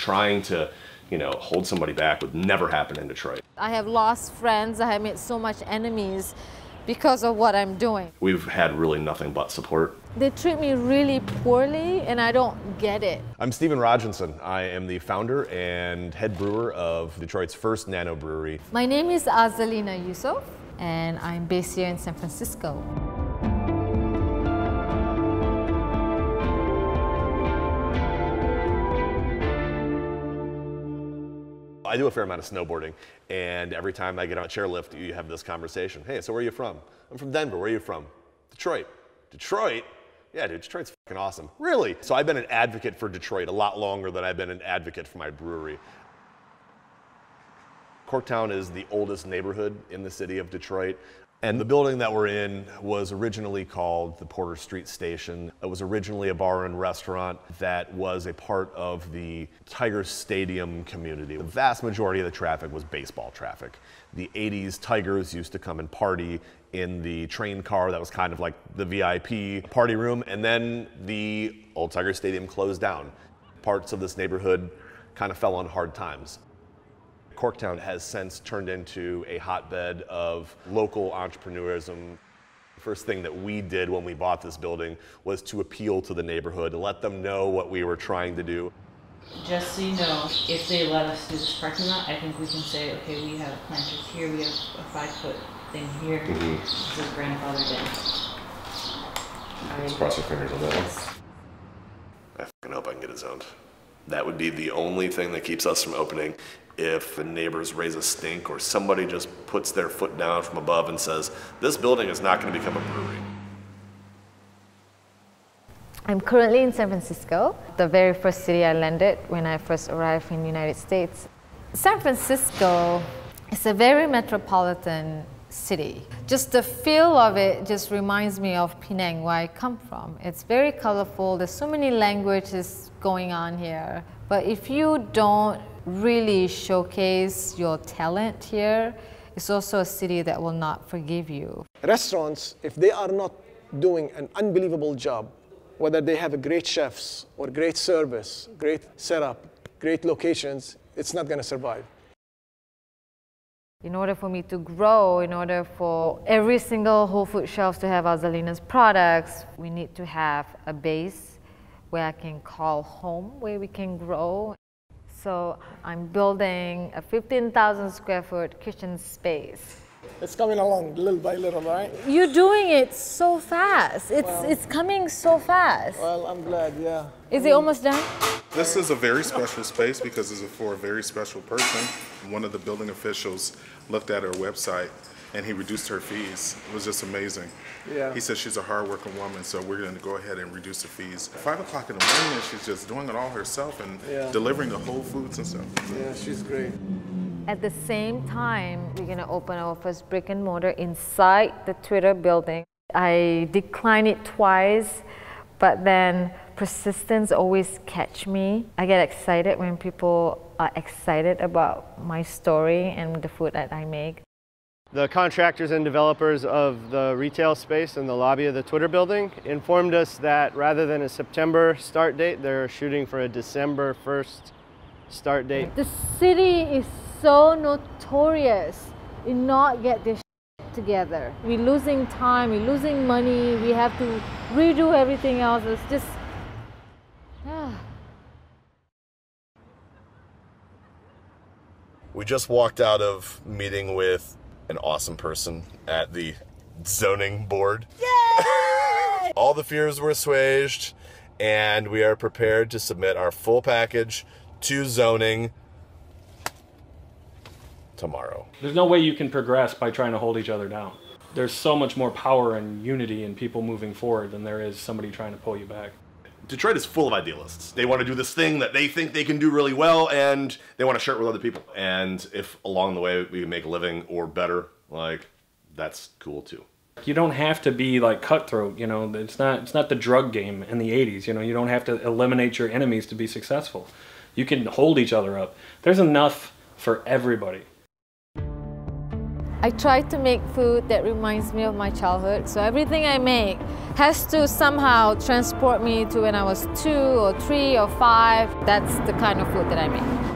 trying to, you know, hold somebody back would never happen in Detroit. I have lost friends, I have made so much enemies because of what I'm doing. We've had really nothing but support. They treat me really poorly and I don't get it. I'm Stephen Roginson. I am the founder and head brewer of Detroit's first nano brewery. My name is Azalina and I'm based here in San Francisco. I do a fair amount of snowboarding, and every time I get on a chairlift, you have this conversation. Hey, so where are you from? I'm from Denver. Where are you from? Detroit. Detroit? Yeah, dude, Detroit's fucking awesome. Really? So I've been an advocate for Detroit a lot longer than I've been an advocate for my brewery. Corktown is the oldest neighborhood in the city of Detroit. And the building that we're in was originally called the Porter Street Station. It was originally a bar and restaurant that was a part of the Tigers Stadium community. The vast majority of the traffic was baseball traffic. The 80s Tigers used to come and party in the train car that was kind of like the VIP party room, and then the old Tiger Stadium closed down. Parts of this neighborhood kind of fell on hard times. Corktown has since turned into a hotbed of local entrepreneurism. The first thing that we did when we bought this building was to appeal to the neighborhood, to let them know what we were trying to do. Just so you know, if they let us do this parking lot, I think we can say, okay, we have planters here, we have a 5-foot thing here. This is grandfathered in. Let's cross your fingers on that one. I fucking hope I can get it zoned. That would be the only thing that keeps us from opening. If the neighbors raise a stink or somebody just puts their foot down from above and says, this building is not going to become a brewery. I'm currently in San Francisco, the very first city I landed when I first arrived in the United States. San Francisco is a very metropolitan city. Just the feel of it just reminds me of Penang, where I come from. It's very colorful, there's so many languages going on here. But if you don't really showcase your talent here, it's also a city that will not forgive you. Restaurants, if they are not doing an unbelievable job, whether they have a great chefs or great service, great setup, great locations, it's not going to survive. In order for me to grow, in order for every single Whole Food shelves to have Azalina's products, we need to have a base where I can call home, where we can grow. So I'm building a 15,000 square foot kitchen space. It's coming along little by little, right? You're doing it so fast. It's coming so fast. Well, I'm glad, yeah. Is it almost done? This is a very special space because it's for a very special person. One of the building officials looked at her website and he reduced her fees. It was just amazing. Yeah. He said she's a hardworking woman, so we're going to go ahead and reduce the fees. 5 o'clock in the morning, she's just doing it all herself and delivering the whole foods and stuff. Yeah, she's great. At the same time, we're going to open our first brick and mortar inside the Twitter building. I declined it twice, but then persistence always catch me. I get excited when people are excited about my story and the food that I make. The contractors and developers of the retail space in the lobby of the Twitter building informed us that rather than a September start date, they're shooting for a December 1st start date. The city is so notorious in not get this together. We're losing time, we're losing money, we have to redo everything else. It's just, We just walked out of meeting with an awesome person at the zoning board. Yay! All the fears were assuaged, and we are prepared to submit our full package to zoning tomorrow. There's no way you can progress by trying to hold each other down. There's so much more power and unity in people moving forward than there is somebody trying to pull you back. Detroit is full of idealists. They want to do this thing that they think they can do really well, and they want to share it with other people. And if along the way we can make a living or better, like, that's cool too. You don't have to be like cutthroat, you know, it's not the drug game in the 80s, you know, you don't have to eliminate your enemies to be successful. You can hold each other up. There's enough for everybody. I try to make food that reminds me of my childhood. So everything I make has to somehow transport me to when I was 2 or 3 or 5. That's the kind of food that I make.